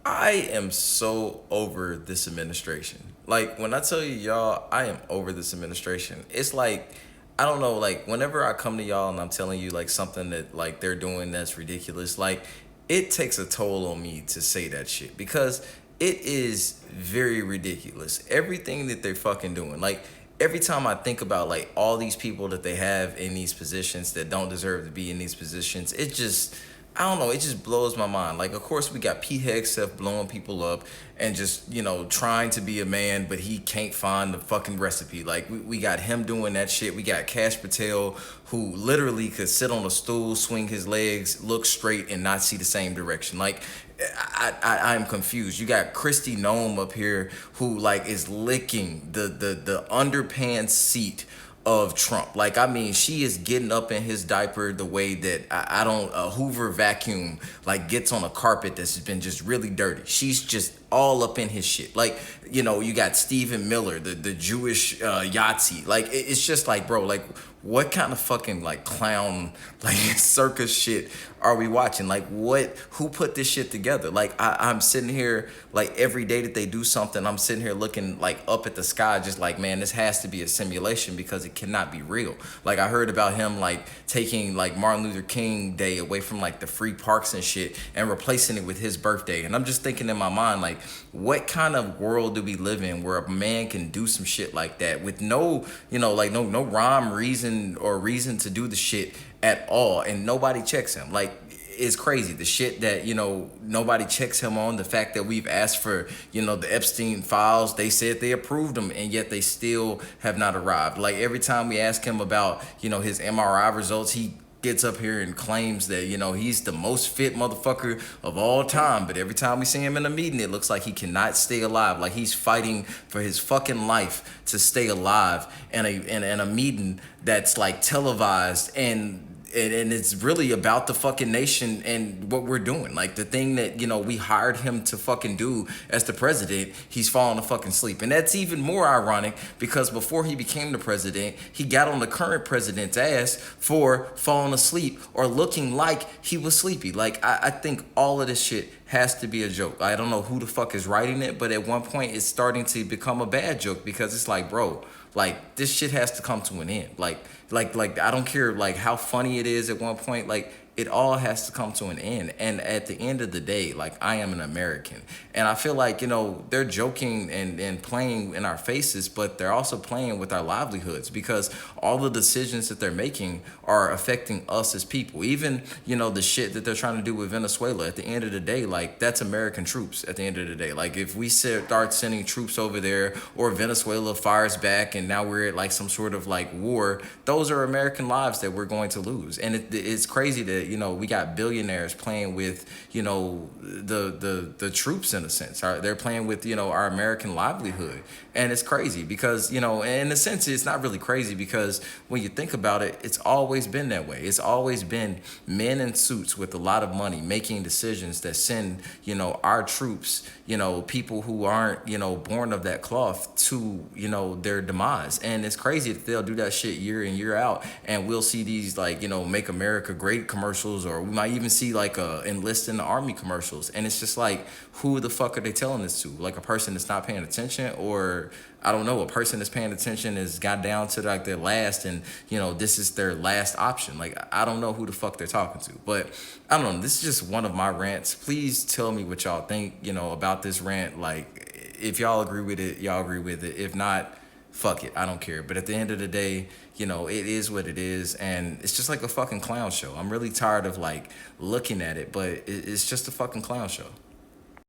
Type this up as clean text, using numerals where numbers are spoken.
I am so over this administration. Like when I tell you y'all, I am over this administration. It's like I don't know, like whenever I come to y'all and I'm telling you like something that like they're doing that's ridiculous, like it takes a toll on me to say that shit because it is very ridiculous. Everything that they're fucking doing. Like every time I think about like all these people that they have in these positions that don't deserve to be in these positions, it just I don't know. It just blows my mind. Like, of course, we got Pete Hegseth blowing people up and just, trying to be a man, but he can't find the fucking recipe. Like, we got him doing that shit. We got Cash Patel, who literally could sit on a stool, swing his legs, look straight, and not see the same direction. Like, I'm confused. You got Christy Nome up here who, like, is licking the underpants seat of Trump. Like, I mean, she is getting up in his diaper the way that I don't, a Hoover vacuum, like, gets on a carpet that's been just really dirty. She's just all up in his shit. Like, you got Stephen Miller, the Jewish Yahtzee. Like, it's just like, bro, like, what kind of fucking, like, clown, like, circus shit are we watching? Like, who put this shit together? Like, I'm sitting here, like, every day that they do something, I'm sitting here looking, like, up at the sky, just like, man, this has to be a simulation because it cannot be real. Like, I heard about him, like, taking, like, Martin Luther King Day away from, like, the free parks and shit and replacing it with his birthday. And I'm just thinking in my mind, like, what kind of world do we live in where a man can do some shit like that with no, like, no rhyme, reason, or reason to do the shit at all, and nobody checks him. Like, it's crazy the shit that nobody checks him on. The fact that we've asked for the Epstein files, they said they approved them, and yet they still have not arrived. Like every time we ask him about his MRI results, he gets up here and claims that he's the most fit motherfucker of all time, but every time we see him in a meeting it looks like he cannot stay alive, like he's fighting for his fucking life to stay alive in a meeting that's like televised, and it's really about the fucking nation and what we're doing. Like the thing that we hired him to fucking do as the president, he's falling to fucking sleep. And that's even more ironic because before he became the president, he got on the current president's ass for falling asleep or looking like he was sleepy. Like I think all of this shit has to be a joke. I don't know who the fuck is writing it, but at one point it's starting to become a bad joke because it's like, bro, like this shit has to come to an end. Like I don't care like how funny it is at one point. Like it all has to come to an end. And at the end of the day, like I am an American, and I feel like they're joking and playing in our faces, but they're also playing with our livelihoods because all the decisions that they're making are affecting us as people. Even the shit that they're trying to do with Venezuela. At the end of the day, like that's American troops. At the end of the day, like if we start sending troops over there, or Venezuela fires back, and now we're at like some sort of like war, those are American lives that we're going to lose. And it's crazy that we got billionaires playing with the troops in a sense. They're playing with our American livelihood, and it's crazy because in a sense it's not really crazy because when you think about it, it's always been that way. It's always been men in suits with a lot of money making decisions that send our troops, people who aren't born of that cloth to their demise. And it's crazy that they'll do that shit year in year out, and we'll see these like Make America Great commercials, or we might even see like enlist in the army commercials, and it's just like, who the fuck are they telling this to? Like a person that's not paying attention, or I don't know, a person that's paying attention has got down to like their last, and this is their last option. Like I don't know who the fuck they're talking to, but I don't know. This is just one of my rants. Please tell me what y'all think about this rant. Like if y'all agree with it, y'all agree with it. If not, fuck it, I don't care. But at the end of the day, it is what it is, and it's just like a fucking clown show. I'm really tired of like looking at it, but it's just a fucking clown show.